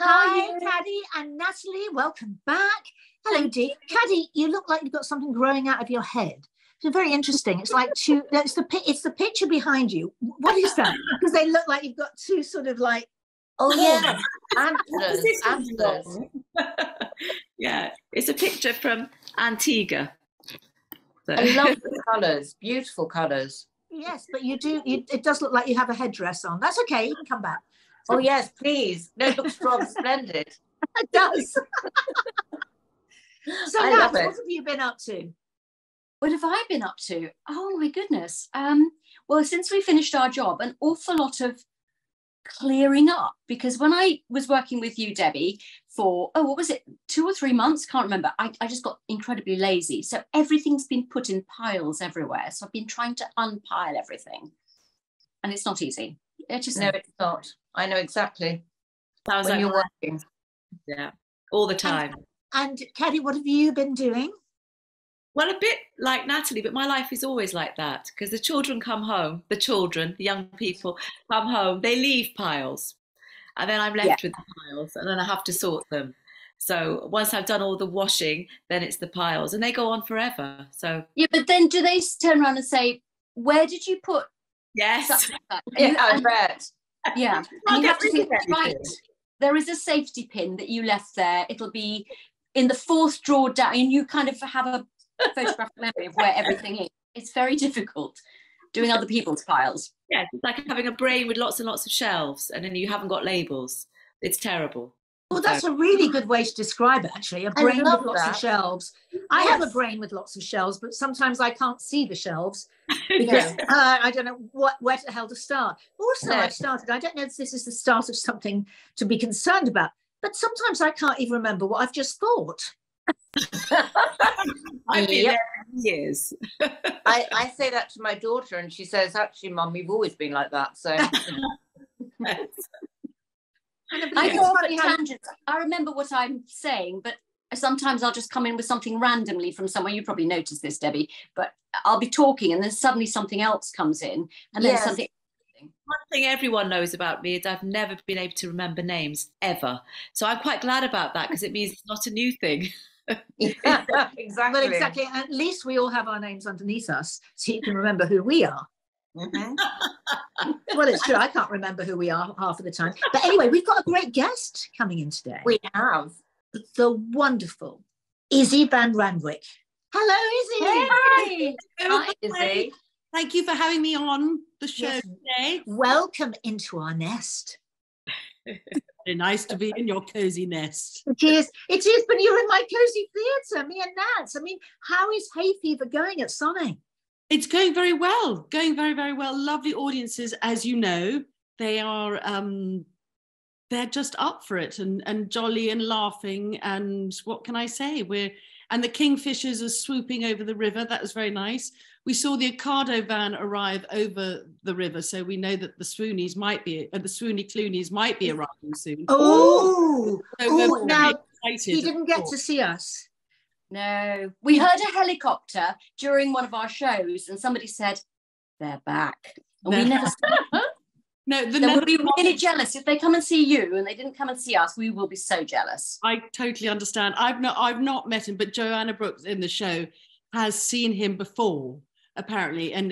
Hi, Caddy and Natalie. Welcome back. Hello, Dee. Caddy, you look like you've got something growing out of your head. It's very interesting. It's like two. It's the picture behind you. What is that? Because they look like you've got two sort of like. Oh yeah, antlers. Yeah, it's a picture from Antigua. So. I love the colours. Beautiful colours. Yes, but you do. It does look like you have a headdress on. That's okay. You can come back. Oh yes, please. No, it looks rather splendid. It does. So, Nat, what have you been up to? What have I been up to? Oh my goodness. Well, since we finished our job, an awful lot of clearing up, because when I was working with you, Debbie, for what was it, 2 or 3 months, can't remember, I just got incredibly lazy, so everything's been put in piles everywhere, so I've been trying to unpile everything, and it's not easy. No, it's not. I know exactly. Sounds when like you're working. Yeah, all the time. And Caddy, what have you been doing? Well, a bit like Natalie, but my life is always like that, because the children come home, the young people come home, they leave piles, and then I'm left with the piles, and then I have to sort them. So once I've done all the washing, then it's the piles, and they go on forever. So yeah, but then do they turn around and say, where did you put? Yes. Yeah, I bet. Yeah, and you have to think, right, there is a safety pin that you left there. It'll be in the 4th drawer down, and you kind of have a photographic memory of where everything is. It's very difficult doing other people's piles. Yeah, it's like having a brain with lots and lots of shelves, and then you haven't got labels. It's terrible. Well, that's a really good way to describe it, actually. A brain with lots of shelves. I have a brain with lots of shelves, but sometimes I can't see the shelves because I don't know where the hell to start. Also, I don't know if this is the start of something to be concerned about, but sometimes I can't even remember what I've just thought. I've been there for years. I say that to my daughter, and she says, actually, Mum, we've always been like that. So I go off at tangents. I remember what I'm saying, but sometimes I'll just come in with something randomly from somewhere. You probably noticed this, Debbie, but I'll be talking and then suddenly something else comes in, and then something. One thing everyone knows about me is I've never been able to remember names ever. So I'm quite glad about that, because it means it's not a new thing. Yeah, exactly. Well, exactly. At least we all have our names underneath us, so you can remember who we are. Mm-hmm. Well, it's true. I can't remember who we are half of the time. But anyway, we've got a great guest coming in today. We have the wonderful Issy van Randwyck. Hello, Izzy. Hi, Izzy. Thank you for having me on the show today. Welcome into our nest. Very nice to be in your cozy nest. It is, but you're in my cozy theatre, me and Nats. I mean, how is hay fever going at Sonning? It's going very well, going very, very well. Lovely audiences, as you know. They are, they're just up for it and jolly and laughing. And what can I say? And the kingfishers are swooping over the river. That was very nice. We saw the Ocado van arrive over the river, so we know that the swoonies might be, the swoony cloonies might be arriving soon. Oh, so now he didn't get to see us. No, we heard a helicopter during one of our shows, and somebody said they're back. And we never. No, we'll be really jealous if they come and see you and they didn't come and see us. We will be so jealous. I totally understand. I've not met him, but Joanna Brooks in the show has seen him before, apparently, and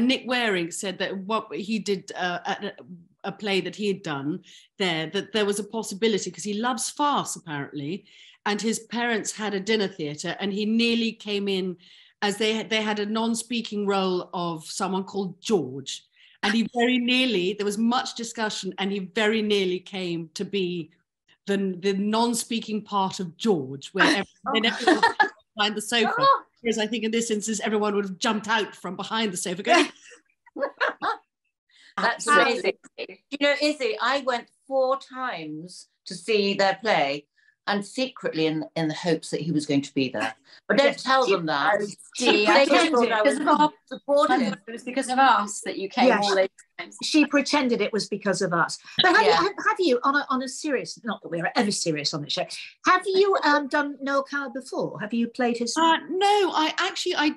Nick Waring said that what he did at a play that he had done there, that there was a possibility, because he loves farce apparently, and his parents had a dinner theatre, and he nearly came in as they had a non-speaking role of someone called George. And he very nearly, there was much discussion, and he very nearly came to be the non-speaking part of George, where everyone was behind the sofa. Whereas I think in this instance, everyone would have jumped out from behind the sofa going, That's amazing. You know, Izzy, I went 4 times to see their play, and secretly in the hopes that he was going to be there. But don't tell them that. She They just pretended thought I was because of our supporting. it was because of us that you came all those times. She pretended it was because of us. But have you on a serious, not that we're ever serious on the show, have you done Noel Coward before? Have you played his? No, I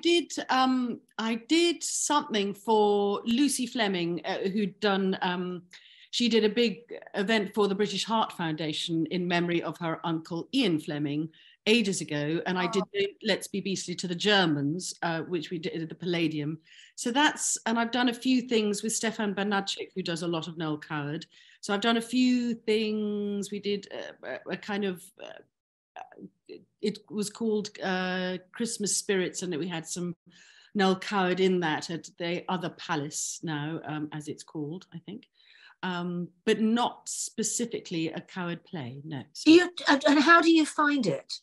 did something for Lucy Fleming, who'd done. She did a big event for the British Heart Foundation in memory of her uncle Ian Fleming ages ago, and I did Let's Be Beastly to the Germans, which we did at the Palladium. So and I've done a few things with Stefan Bernacek, who does a lot of Noel Coward. So I've done a few things. We did a kind of, it was called Christmas Spirits, and we had some Noel Coward in that at the other palace now, as it's called, I think. But not specifically a Coward play, no. So. And how do you find it?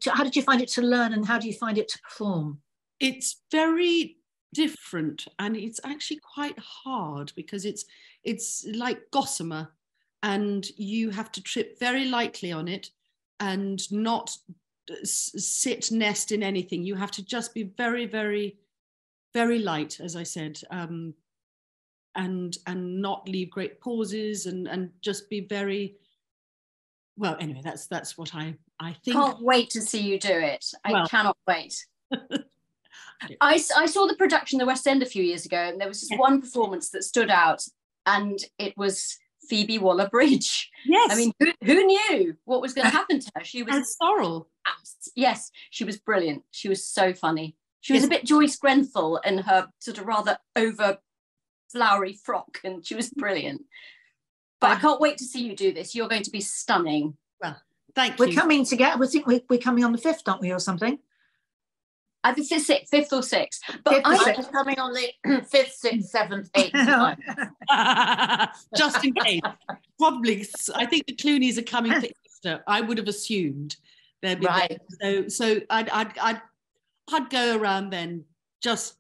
How did you find it to learn, and how do you find it to perform? It's very different, and it's actually quite hard because it's like gossamer, and you have to trip very lightly on it and not nest in anything. You have to just be very, very, very light, as I said. And not leave great pauses and just be very, well, anyway, that's what I think. Can't wait to see you do it. I cannot wait. I saw the production, the West End, a few years ago, and there was just one performance that stood out, and it was Phoebe Waller-Bridge. Yes. I mean, who knew what was going to happen to her? She was... And Sorrel. Yes, she was brilliant. She was so funny. She was a bit Joyce Grenfell in her sort of rather over flowery frock, and she was brilliant. But I can't wait to see you do this. You're going to be stunning. Well, thank you. We're coming together. We think we're coming on the 5th, aren't we, or something? Either 5th or 6th. But I'm coming on the 5th, 6th, 7th, 8th. Just in case. Probably. I think the Clooneys are coming for Easter. I would have assumed they'd be there. So I'd go around then. Just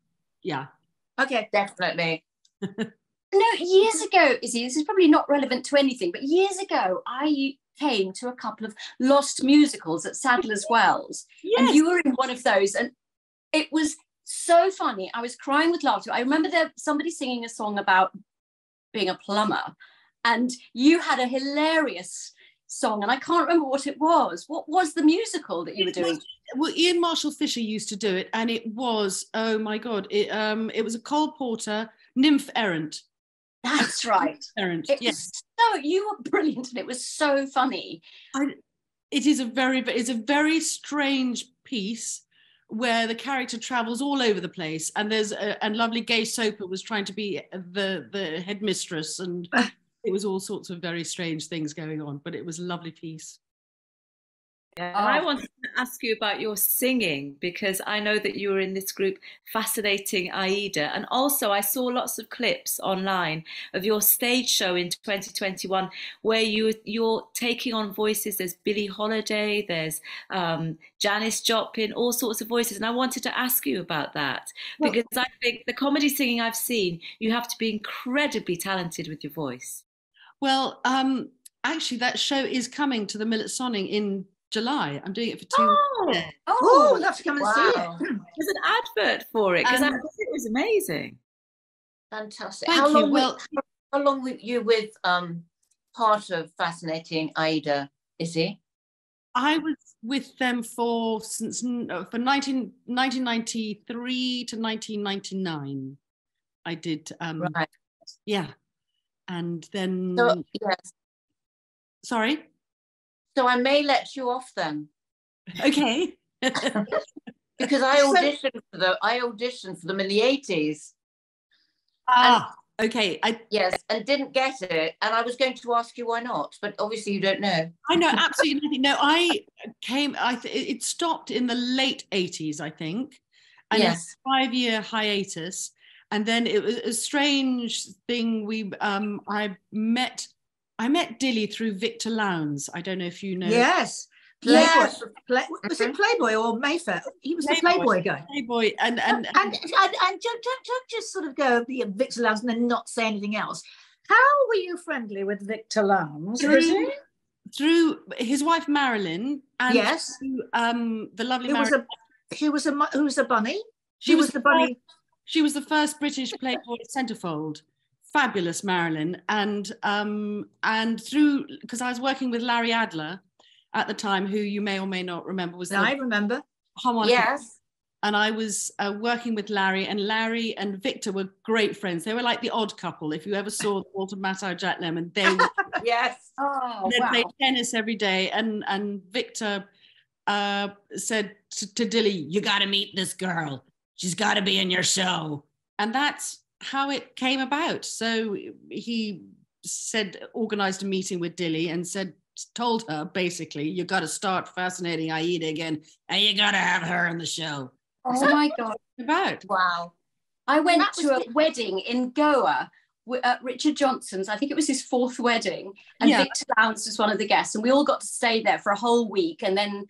Okay, definitely. No, years ago, Issy, this is probably not relevant to anything, but years ago, I came to a couple of lost musicals at Sadler's Wells, and you were in one of those, and it was so funny. I was crying with laughter. I remember somebody singing a song about being a plumber, and you had a hilarious song, and I can't remember what it was. What was the musical that you were doing? Well, Ian Marshall Fisher used to do it, and it was, oh my God, it was a Cole Porter, Nymph Errant. That's right. Errant. You were brilliant, and it was so funny. It's a very strange piece where the character travels all over the place, and and lovely Gay Soper was trying to be the headmistress, and it was all sorts of very strange things going on, but it was a lovely piece. Yeah, and I wanted to ask you about your singing, because I know that you were in this group Fascinating Aida, and also I saw lots of clips online of your stage show in 2021 where you're taking on voices. There's Billie Holiday, there's Janis Joplin, all sorts of voices, and I wanted to ask you about that, because I think the comedy singing I've seen, you have to be incredibly talented with your voice. Well, actually that show is coming to the Mill at Sonning in July. I'm doing it for 2 weeks. Oh, I'd love to come and see it. There's an advert for it, because I thought it was amazing. Fantastic. How long were you with part of Fascinating Aida, Issy? I was with them for 1993 to 1999. I did. Right. Yeah. And then. So, yes. Sorry? So I may let you off then. Okay. Because I auditioned for them in the 80s. Okay. Yes, and didn't get it. And I was going to ask you why not, but obviously you don't know. I know absolutely nothing. No, it stopped in the late 80s, I think. And yes. A 5-year hiatus. And then it was a strange thing. I met Dilly through Victor Lowndes. I don't know if you know. Yes. Playboy. Yes. Was it Playboy or Mayfair? He was the Playboy guy. Playboy and just sort of go Victor Lowndes and then not say anything else. How were you friendly with Victor Lowndes? through his wife Marilyn, and Yes, through, the lovely who was Marilyn. who was a bunny? She was the bunny. She was the first British Playboy centerfold. Fabulous Marilyn, and through, because I was working with Larry Adler at the time, who you may or may not remember was I remember. Yes. And I was working with Larry and Victor were great friends. They were like the odd couple. If you ever saw Walter Matthau, Jack Lemmon, they were. Yes. Oh, They wow. played tennis every day, and Victor said to Dilly, "You got to meet this girl. She's got to be in your show." And that's how it came about. So he organized a meeting with Dilly and told her basically, "You got to start fascinating Aida again, and you got to have her in the show." Oh my God. About. Wow. I went to a wedding in Goa at Richard Johnson's. I think it was his 4th wedding. And Victor Lowndes was one of the guests. And we all got to stay there for a whole week. And then,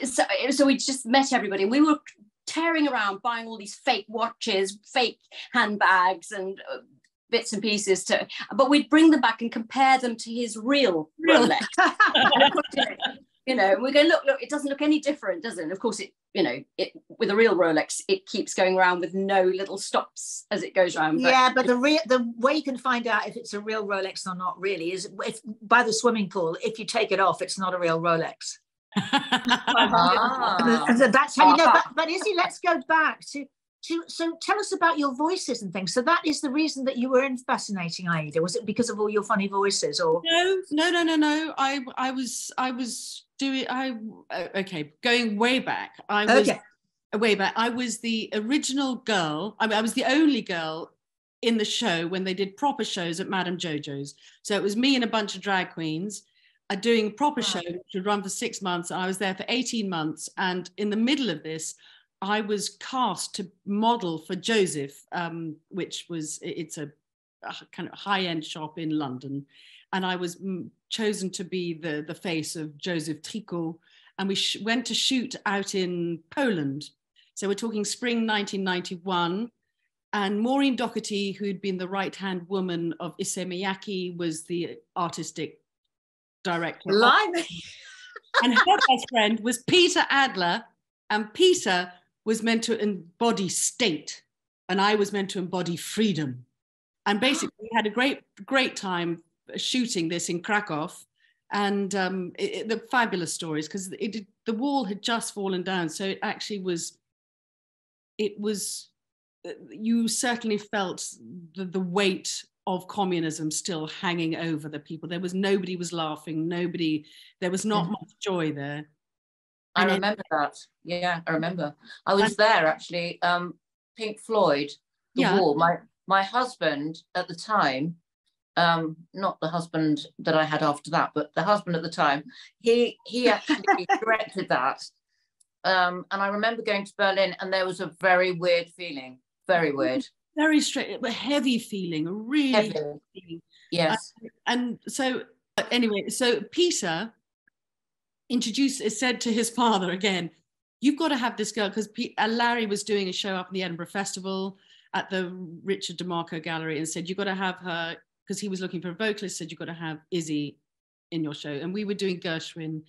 so we just met everybody. And we were tearing around buying all these fake watches, fake handbags and bits and pieces but we'd bring them back and compare them to his real Rolex. You know, we're going, look, it doesn't look any different, does it? And of course, it with a real Rolex, it keeps going around with no little stops as it goes around. But the way you can find out if it's a real Rolex or not really is if by the swimming pool. If you take it off, it's not a real Rolex. And that's how you know. But Issy, let's go back to. So tell us about your voices and things. So that is the reason that you were in Fascinating Aida. Was it because of all your funny voices, or No. I was doing. Going way back. Way back. I was the original girl. I was the only girl in the show when they did proper shows at Madame Jojo's. So it was me and a bunch of drag queens doing a proper show, which would run for 6 months. I was there for 18 months, and in the middle of this, I was cast to model for Joseph, which was, it's a kind of high-end shop in London. And I was chosen to be the face of Joseph Tricot. And we went to shoot out in Poland. So we're talking spring 1991. And Maureen Doherty, who'd been the right-hand woman of Issey Miyake, was the artistic director. And her best friend was Peter Adler. And Peter was meant to embody state, and I was meant to embody freedom. And basically, we had a great time shooting this in Krakow, and the fabulous stories, because the wall had just fallen down, so it actually was. You certainly felt the weight of communism still hanging over the people. Nobody was laughing. There was not much joy there. I remember that. Yeah, I remember. I was there actually. Pink Floyd, The Wall. My husband at the time, not the husband that I had after that, but the husband at the time, he actually directed that. And I remember going to Berlin, and there was a very weird feeling. Very weird. Very straight, a heavy feeling, a really heavy feeling. Yes. And so anyway, so Peter said to his father again, "You've got to have this girl," because Larry was doing a show up in the Edinburgh Festival at the Richard DeMarco Gallery, and said, "You've got to have her," because he was looking for a vocalist, said, "You've got to have Issy in your show." And we were doing Gershwin,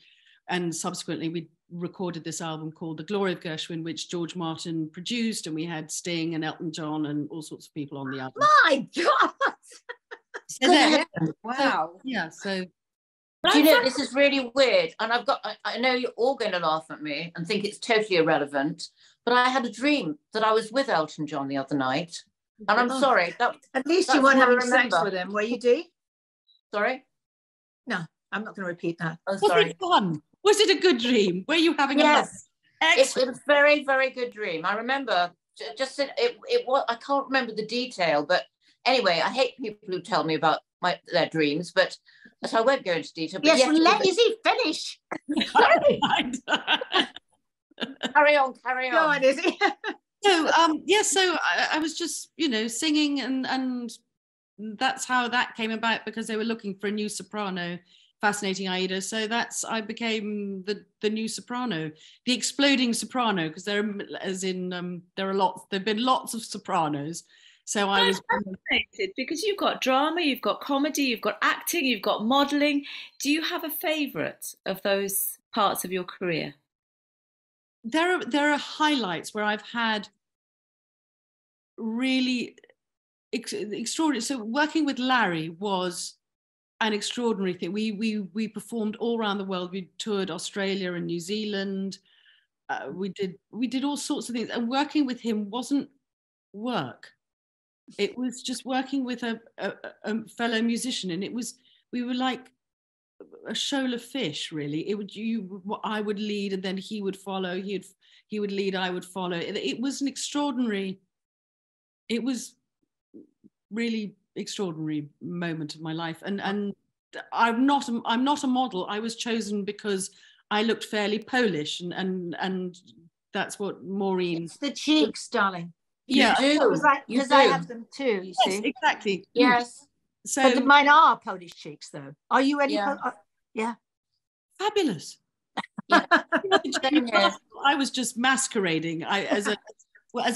and subsequently we recorded this album called The Glory of Gershwin, which George Martin produced, and we had Sting and Elton John and all sorts of people on the album. My God! Wow. So do you know, this is really weird, and I know you're all going to laugh at me and think it's totally irrelevant, but I had a dream that I was with Elton John the other night, and I'm sorry. At least you weren't having sex with him, were you, Dee? Sorry? No, I'm not going to repeat that. Oh, sorry. Was it fun? Was it a good dream? Were you having yes. a It was a very, very good dream. I remember it was, I can't remember the detail, but anyway, I hate people who tell me about their dreams, but so I won't go into detail. But yes, let Issy finish. Carry on. Go on, Issy. So I was just, singing, and that's how that came about, because they were looking for a new soprano, Fascinating Aida. So I became the new soprano, the exploding soprano, because there've been lots of sopranos, So I was fascinated because you've got drama, you've got comedy, you've got acting, you've got modelling. Do you have a favourite of those parts of your career? There are highlights where I've had really extraordinary. So working with Larry was an extraordinary thing. We performed all around the world. We toured Australia and New Zealand. We did all sorts of things, and working with him wasn't work. It was just working with a fellow musician, and we were like a shoal of fish, really. I would lead, and then he would follow. He would lead, I would follow. It was an extraordinary. It was really extraordinary moment of my life, and I'm not a model. I was chosen because I looked fairly Polish, and that's what Maureen. It's the cheeks, darling. Yeah, because I have them too. You see, exactly. Yes. So, but mine are Polish cheeks, though. Are you any? Yeah. Yeah. Fabulous. Yeah. I was just masquerading. As a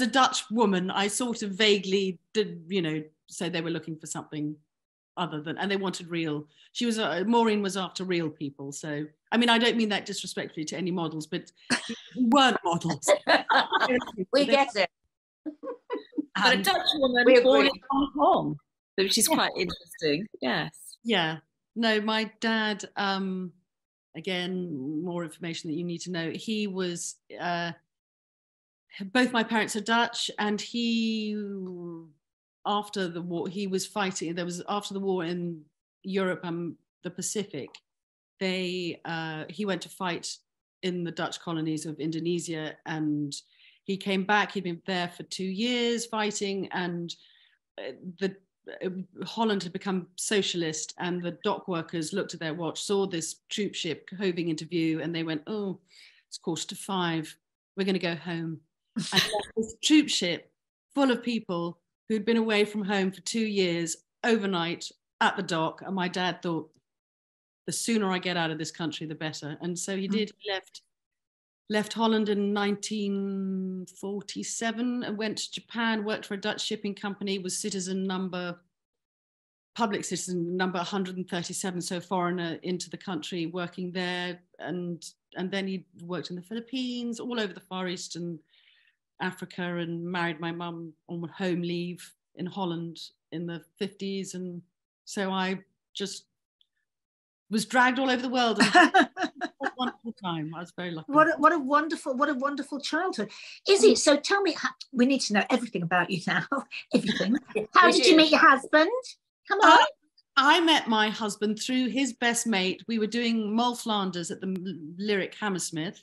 Dutch woman, I sort of vaguely did, so they were looking for something other than, and they wanted real. Maureen was after real people. So, I mean, I don't mean that disrespectfully to any models, but we weren't models. We get it. But a Dutch woman born in Hong Kong, which is quite interesting. Yes. Yeah. No, my dad, again, more information that you need to know. He was, both my parents are Dutch, and after the war, he was fighting. After the war in Europe and the Pacific, he went to fight in the Dutch colonies of Indonesia, and he came back. He'd been there for 2 years fighting, and Holland had become socialist, and the dock workers looked at their watch, saw this troop ship hoving into view, and they went, "Oh, it's 5:15. We're going to go home." And this troop ship full of people who'd been away from home for 2 years overnight at the dock, and my dad thought, the sooner I get out of this country, the better. And so he did. He left Holland in 1947 and went to Japan, worked for a Dutch shipping company, was public citizen number 137, so foreigner into the country, working there. And then he worked in the Philippines, all over the Far East and Africa, and married my mum on home leave in Holland in the 50s. And so I just was dragged all over the world. And a wonderful time. I was very lucky. What a wonderful childhood. Issy, so tell me, we need to know everything about you now. Everything. How did you meet your husband? Come on. I met my husband through his best mate. We were doing Mole Flanders at the Lyric Hammersmith,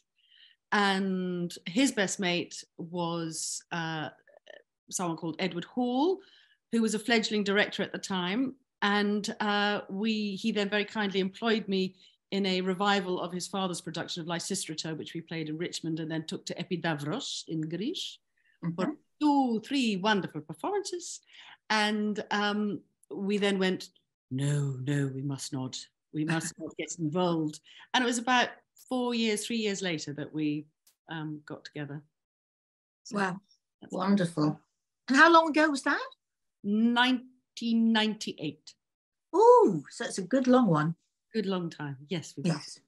and his best mate was someone called Edward Hall, who was a fledgling director at the time. And he then very kindly employed me in a revival of his father's production of Lysistrata, which we played in Richmond, and then took to Epidavros in Greece for 2-3 wonderful performances. And we then went, no, we must not get involved. And it was about 3 years later that we got together. So wow, wonderful. And how long ago was that? 1998. Oh, so it's a good long one. Good long time. Yes. Yes.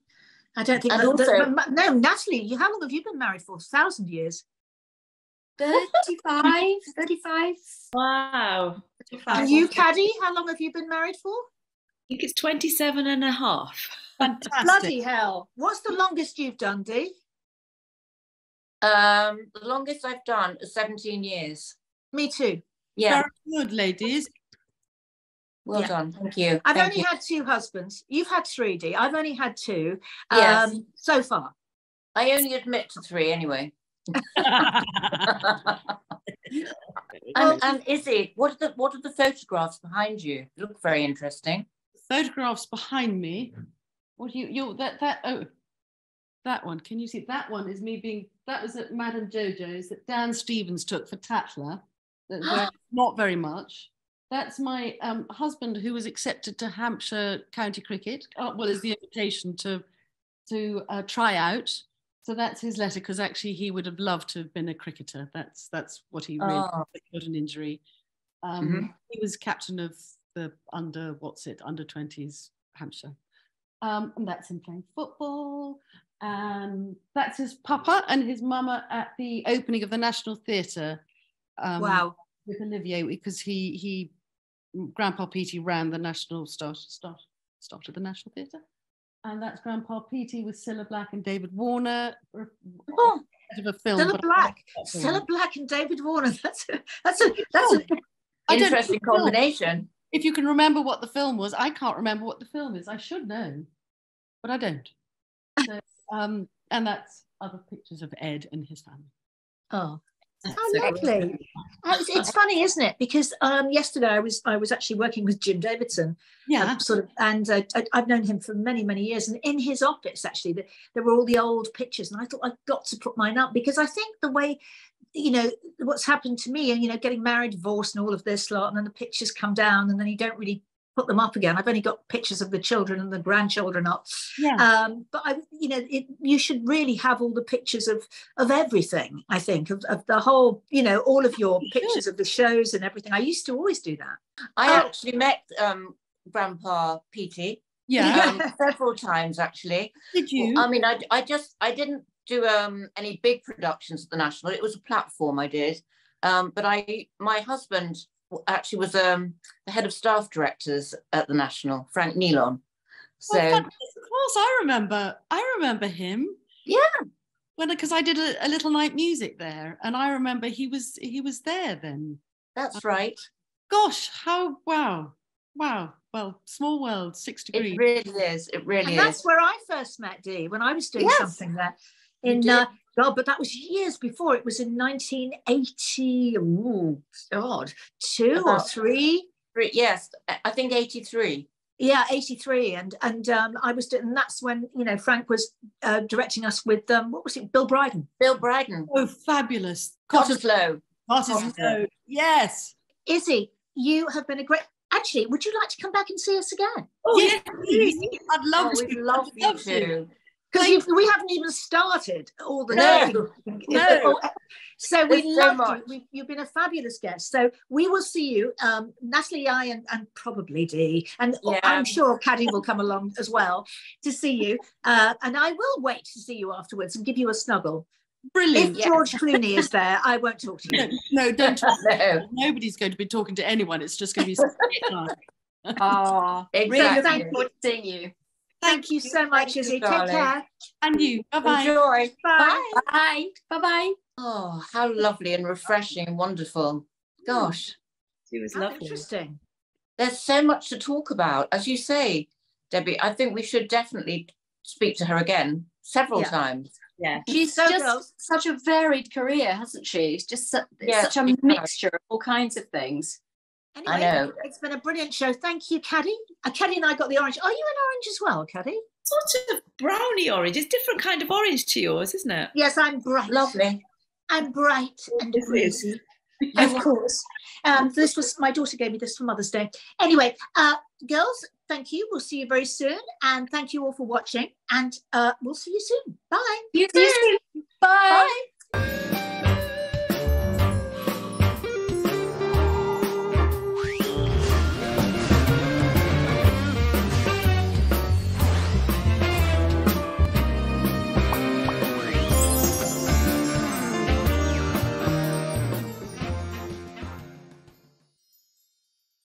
I don't think. No, Natalie, how long have you been married for? 1,000 years. 35. Wow. 35. And you, Caddy, how long have you been married for? I think it's 27 and a half. Fantastic. Bloody hell. What's the longest you've done, Dee? The longest I've done is 17 years. Me too. Yeah. Very good, ladies. Well done. Thank you. I've only had 2 husbands. You've had 3, Dee. I've only had 2 Yes. So far. I only admit to 3 anyway. And Issy, what are the photographs behind you? They look very interesting. Photographs behind me. What that one. Can you see? That one is me that was at Madame Jojo's that Dan Stevens took for Tatler. Not very much. That's my husband, who was accepted to Hampshire County Cricket. Is the invitation to try out. So that's his letter, because actually he would have loved to have been a cricketer. That's what he really got an injury. He was captain of the under 20s Hampshire. And that's him playing football. And that's his papa and his mama at the opening of the National Theatre. Wow. With Olivier, because Grandpa Petey ran the National started the National Theatre. And that's Grandpa Petey with Cilla Black and David Warner. Oh, of a film. Cilla Black and David Warner. That's an interesting combination. If you can remember what the film was, I can't remember what the film is. I should know, but I don't. So, and that's other pictures of Ed and his family. Oh, how lovely! It's funny, isn't it? Because yesterday I was actually working with Jim Davidson, and I've known him for many, many years. And in his office, actually, there were all the old pictures, and I thought I've got to put mine up because I think the way, what's happened to me, and getting married, divorced, and all of this lot, and then the pictures come down, and then you don't really put them up again. I've only got pictures of the children and the grandchildren up. Yeah. But you should really have all the pictures of everything. I think of the whole, all of your pictures of the shows and everything. I used to always do that. I actually met Grandpa Petey. Yeah. Several times actually. Did you? I mean, I didn't do any big productions at the National. It was a platform I did. But my husband actually was the head of staff directors at the National, Frank Nealon. So of course, I remember him. Yeah, because I did a little night music there, and I remember he was there then. That's right. Gosh, wow. Well, small world, 6 degrees. It really is. It really is. That's where I first met Dee, when I was doing something there. But that was years before. It was in 1980. Oh God, 2 or 3. Yes, I think 83. Yeah, 83, and I was doing. And that's when Frank was directing us with what was it? Bill Bryden. Oh, fabulous! Cottesloe. Yes. Issy, you have been a great. Actually, would you like to come back and see us again? Oh yes, please. I'd love to. We'd love you to. Because we haven't even started all the No. So we love you. You've been a fabulous guest. So we will see you, Natalie, and probably Dee, and I'm sure Caddy will come along as well to see you. And I will wait to see you afterwards and give you a snuggle. Brilliant. If George Clooney is there, I won't talk to you. No, don't talk. No. Nobody's going to be talking to anyone. It's just going to be nice. Oh, exactly. Really looking forward to seeing you. Thank you so much, Issy. Take care. And you. Bye-bye. Enjoy. Bye. Bye. Bye-bye. Oh, how lovely and refreshing and wonderful. Gosh. She was How lovely. interesting. There's so much to talk about. As you say, Debbie, I think we should definitely speak to her again several times. Yeah. She's just such a varied career, hasn't she? It's just such a mixture of all kinds of things. Anyway, I know. It's been a brilliant show. Thank you, Caddy. Caddy and I got the orange. Are you an orange as well, Caddy? Sort of browny orange. It's different kind of orange to yours, isn't it? Yes, I'm bright. Lovely. I'm bright and breezy. Of course. This was, my daughter gave me this for Mother's Day. Anyway, girls, thank you. We'll see you very soon. And thank you all for watching. And we'll see you soon. Bye. You too. Bye. Bye.